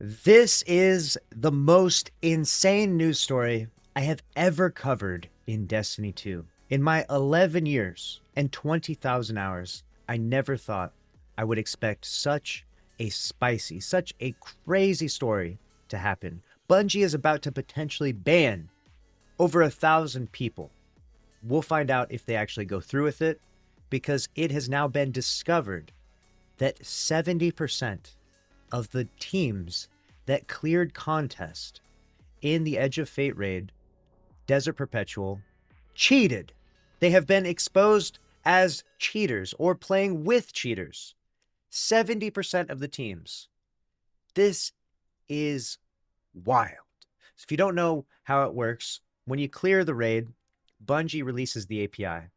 This is the most insane news story I have ever covered in Destiny 2. In my 11 years and 20,000 hours, I never thought I would expect such a spicy, such a crazy story to happen. Bungie is about to potentially ban over 1,000 people. We'll find out if they actually go through with it, because it has now been discovered that 70% of the teams that cleared contest in the Edge of Fate raid, Desert Perpetual, cheated. They have been exposed as cheaters or playing with cheaters. 70% of the teams. This is wild. So if you don't know how it works, when you clear the raid, Bungie releases the API.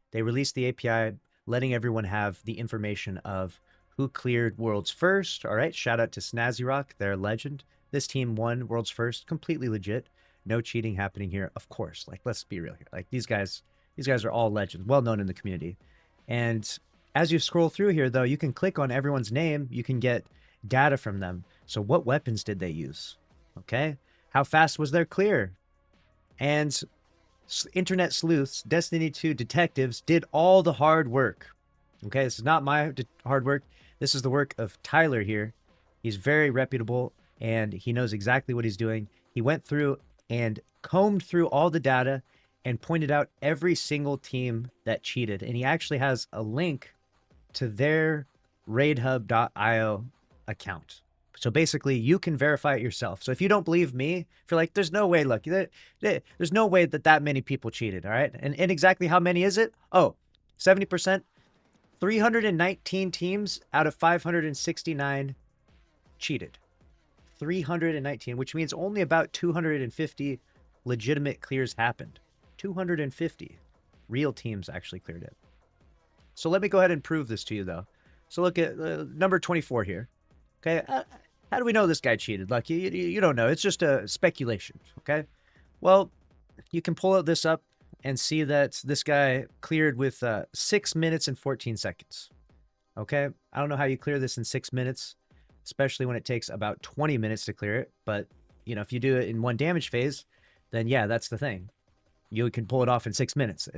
They release the API, letting everyone have the information of who cleared World's First. All right, shout out to Snazzy Rock, they're a legend. This team won World's First, completely legit. No cheating happening here, of course. Like, let's be real here. Like, these guys are all legends, well known in the community. And as you scroll through here, though, you can click on everyone's name. You can get data from them. So what weapons did they use? Okay, how fast was their clear? And internet sleuths, Destiny 2 detectives did all the hard work. Okay, this is not my hard work. This is the work of Tyler here. He's very reputable and he knows exactly what he's doing. He went through and combed through all the data and pointed out every single team that cheated. And he actually has a link to their raidhub.io account. So basically, you can verify it yourself. So if you don't believe me, if you're like, there's no way, look, there's no way that many people cheated, all right? And exactly how many is it? Oh, 70%. 319 teams out of 569 cheated. 319, which means only about 250 legitimate clears happened. 250 real teams actually cleared it. So let me go ahead and prove this to you, though. So look at number 24 here. Okay, how do we know this guy cheated? Like, you don't know. It's just a speculation, okay? Well, you can pull this up and see that this guy cleared with 6 minutes and 14 seconds. Okay, I don't know how you clear this in 6 minutes, especially when it takes about 20 minutes to clear it. But, you know, if you do it in one damage phase, then yeah, that's the thing. You can pull it off in 6 minutes.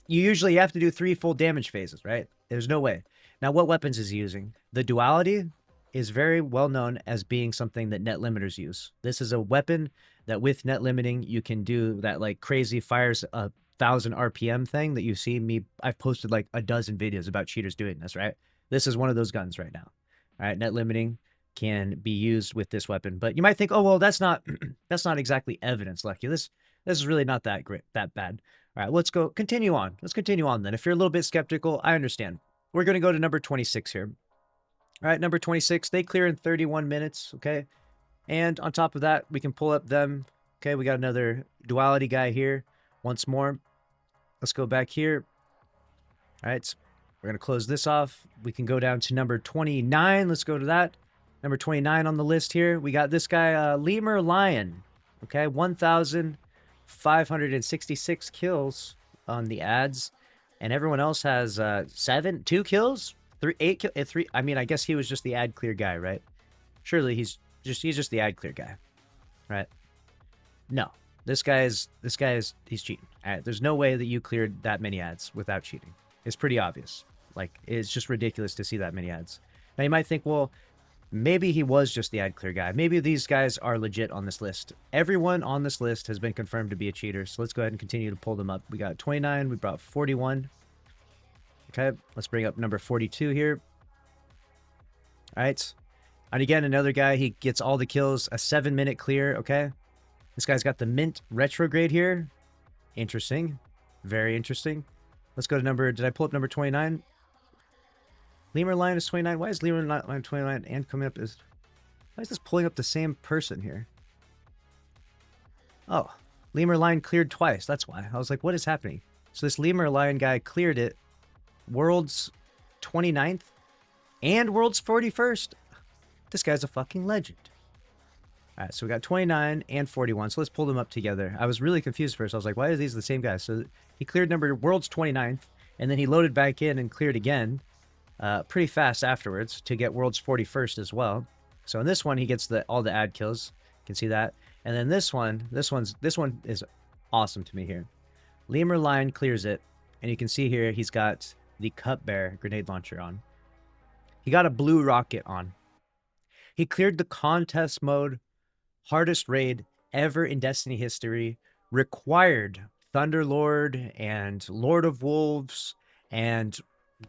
You usually have to do 3 full damage phases, right? There's no way. Now, what weapons is he using? The duality is very well known as being something that net limiters use. This is a weapon that with net limiting, you can do that like crazy fires 1,000 RPM thing that you see me. I've posted like a dozen videos about cheaters doing this, right? This is one of those guns right now. All right, net limiting can be used with this weapon, but you might think, oh, well, that's not exactly evidence, Lucky. This is really not that great, that bad. All right, let's continue on. Let's continue on then. If you're a little bit skeptical, I understand. We're going to go to number 26 here. All right, number 26, they clear in 31 minutes, okay? And on top of that, we can pull up them. Okay, we got another duality guy here. Once more, let's go back here. All right, so we're going to close this off. We can go down to number 29. Let's go to that. Number 29 on the list here. We got this guy, Lemur Lion. Okay, 1,566 kills on the ads. And everyone else has 2 kills? 8 kills? 3. I mean, I guess he was just the ad clear guy, right? Surely he's just the ad clear guy, right? No, he's cheating. All right, there's no way that you cleared that many ads without cheating. It's pretty obvious. Like, it's just ridiculous to see that many ads. Now you might think, well, maybe he was just the ad clear guy. Maybe these guys are legit on this list. Everyone on this list has been confirmed to be a cheater. So let's go ahead and continue to pull them up. We got 29. We brought 41. Okay, let's bring up number 42 here. All right. And again, another guy, he gets all the kills, a 7-minute clear, okay? This guy's got the mint retrograde here. Interesting. Very interesting. Let's go to did I pull up number 29? Lemur Lion is 29. Why is Lemur Lion 29 and coming up as... Why is this pulling up the same person here? Oh, Lemur Lion cleared twice. That's why. I was like, what is happening? So this Lemur Lion guy cleared it. World's 29th and World's 41st. This guy's a fucking legend. All right, so we got 29 and 41. So let's pull them up together. I was really confused first. I was like, why are these the same guys? So he cleared World's 29th, and then he loaded back in and cleared again pretty fast afterwards to get World's 41st as well. So in this one, he gets all the ad kills. You can see that. And then this one is awesome to me here. Lemur Lion clears it, and you can see here he's got the Cupbearer grenade launcher on. He got a blue rocket on. He cleared the contest mode, hardest raid ever in Destiny history, required Thunderlord and Lord of Wolves and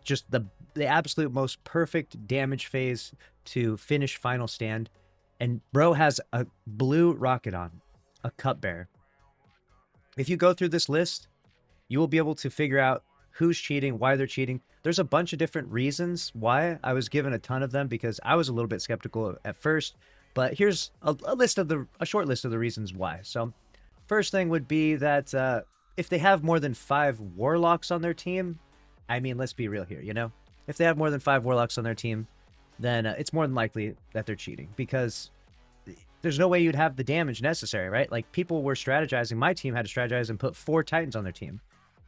just the absolute most perfect damage phase to finish Final Stand. And bro has a blue rocket on, a Cupbearer. If you go through this list, you will be able to figure out who's cheating, why they're cheating. There's a bunch of different reasons why. I was given a ton of them because I was a little bit skeptical at first, but here's a short list of the reasons why. So first thing would be that if they have more than 5 Warlocks on their team, I mean, let's be real here, you know? If they have more than 5 Warlocks on their team, then it's more than likely that they're cheating because there's no way you'd have the damage necessary, right? Like, people were strategizing. My team had to strategize and put 4 Titans on their team.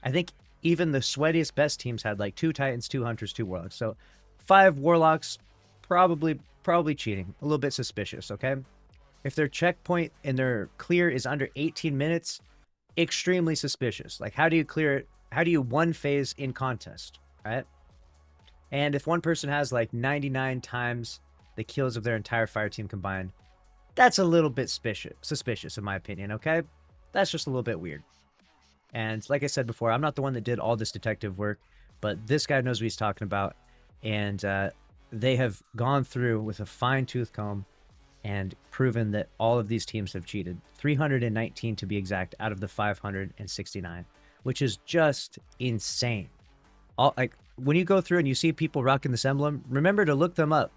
I think even the sweatiest best teams had like 2 Titans, 2 Hunters, 2 Warlocks. So 5 Warlocks, probably cheating. A little bit suspicious, okay? If their checkpoint and their clear is under 18 minutes, extremely suspicious. Like, how do you clear it? How do you one phase in contest, right? And if one person has like 99 times the kills of their entire fire team combined, that's a little bit suspicious in my opinion, okay? That's just a little bit weird. And like I said before, I'm not the one that did all this detective work, but this guy knows what he's talking about. And they have gone through with a fine-tooth comb and proven that all of these teams have cheated. 319 to be exact out of the 569, which is just insane. Like, when you go through and you see people rocking this emblem, remember to look them up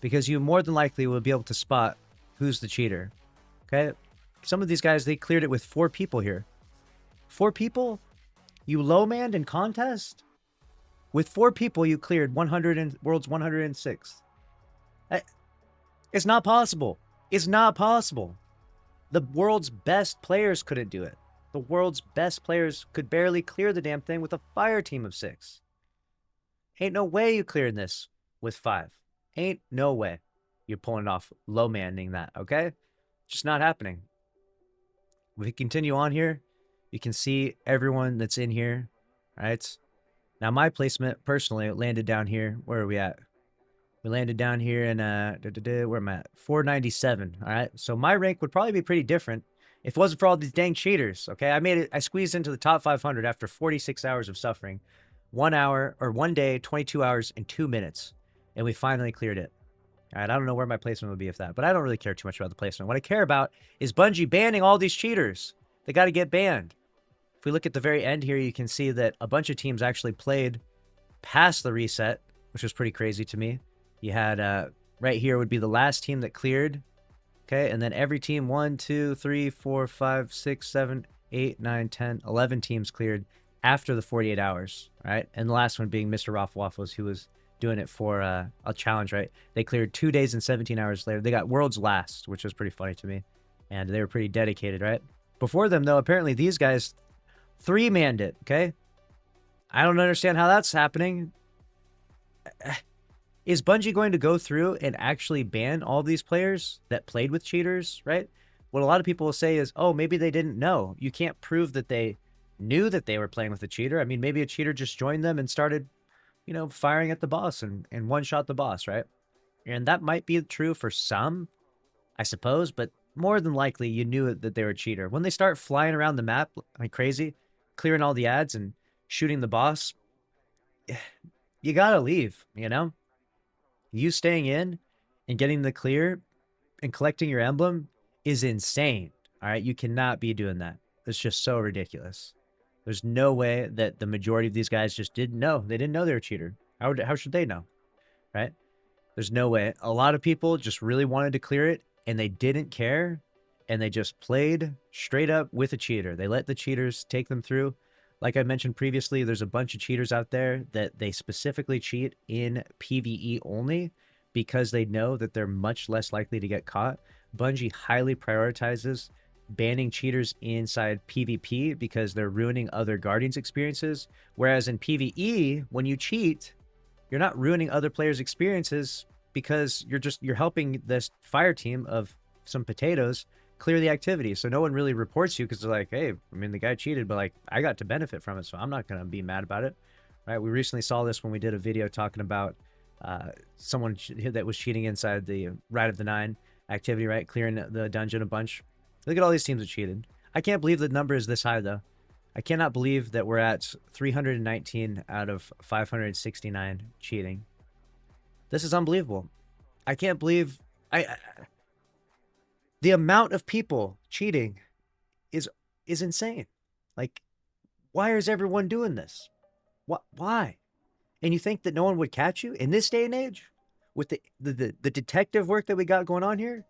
because you more than likely will be able to spot who's the cheater. Okay? Some of these guys, they cleared it with 4 people here. 4 people? You low-manned in contest? With 4 people, you cleared world's 106th. It's not possible. It's not possible. The world's best players couldn't do it. The world's best players could barely clear the damn thing with a fire team of 6. Ain't no way you cleared this with 5. Ain't no way you're pulling off low-manning that, okay? Just not happening. We continue on here. You can see everyone that's in here, right? Now, my placement, personally, landed down here. Where are we at? We landed down here in, where am I at? 497, all right? So my rank would probably be pretty different if it wasn't for all these dang cheaters, okay? I squeezed into the top 500 after 46 hours of suffering. 1 day, 22 hours, and 2 minutes. And we finally cleared it. All right, I don't know where my placement would be if that, but I don't really care too much about the placement. What I care about is Bungie banning all these cheaters. They got to get banned. If we look at the very end here, you can see that a bunch of teams actually played past the reset, which was pretty crazy to me. You had, right here would be the last team that cleared. Okay, and then every team, 1, 2, 3, 4, 5, 6, 7, 8, 9, 10, 11 teams cleared after the 48 hours, right? And the last one being Mr. Roth Waffles, who was doing it for a challenge, right? They cleared 2 days and 17 hours later. They got world's last, which was pretty funny to me. And they were pretty dedicated, right? Before them, though, apparently these guys 3-manned it, okay? I don't understand how that's happening. Is Bungie going to go through and actually ban all these players that played with cheaters, right? What a lot of people will say is, oh, maybe they didn't know. You can't prove that they knew that they were playing with a cheater. I mean, maybe a cheater just joined them and started, you know, firing at the boss and one-shot the boss, right? And that might be true for some, I suppose, but more than likely you knew that they were a cheater. When they start flying around the map like crazy, clearing all the ads and shooting the boss, you gotta leave, you know? You staying in and getting the clear and collecting your emblem is insane, all right? You cannot be doing that. It's just so ridiculous. There's no way that the majority of these guys just didn't know. They didn't know they were a cheater. How should they know, right? There's no way. A lot of people just really wanted to clear it, and they didn't care, and they just played straight up with a cheater. They let the cheaters take them through. Like I mentioned previously, there's a bunch of cheaters out there that they specifically cheat in PvE only because they know that they're much less likely to get caught. Bungie highly prioritizes banning cheaters inside PvP because they're ruining other Guardians experiences. Whereas in PvE, when you cheat, you're not ruining other players' experiences. because you're helping this fire team of some potatoes clear the activity. So no one really reports you because they're like, hey, I mean, the guy cheated, but like I got to benefit from it, so I'm not gonna be mad about it, right? We recently saw this when we did a video talking about someone that was cheating inside the Ride of the Nine activity, right? Clearing the dungeon a bunch. Look at all these teams that cheated. I can't believe the number is this high, though. I cannot believe that we're at 319 out of 569 cheating. This is unbelievable. I can't believe the amount of people cheating is insane. Like, why is everyone doing this? Why? And you think that no one would catch you in this day and age with the detective work that we got going on here?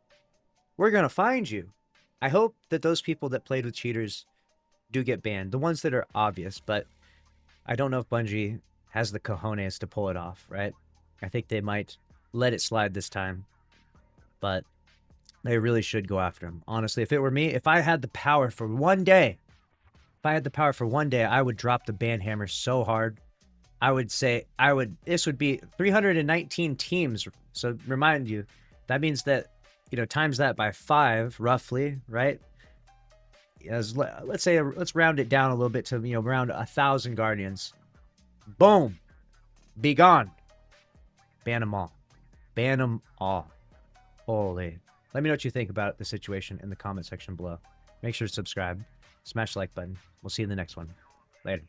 We're gonna find you. I hope that those people that played with cheaters do get banned, the ones that are obvious, but I don't know if Bungie has the cojones to pull it off, right? I think they might let it slide this time, but they really should go after him. Honestly, if it were me, if I had the power for one day, I would drop the ban hammer so hard. I would say this would be 319 teams. So remind you, that means that, times that by 5 roughly, right? Let's round it down a little bit to, around 1,000 Guardians. Boom. Be gone. Ban them all. Ban them all. Holy. Let me know what you think about the situation in the comment section below. Make sure to subscribe. Smash the like button. We'll see you in the next one. Later.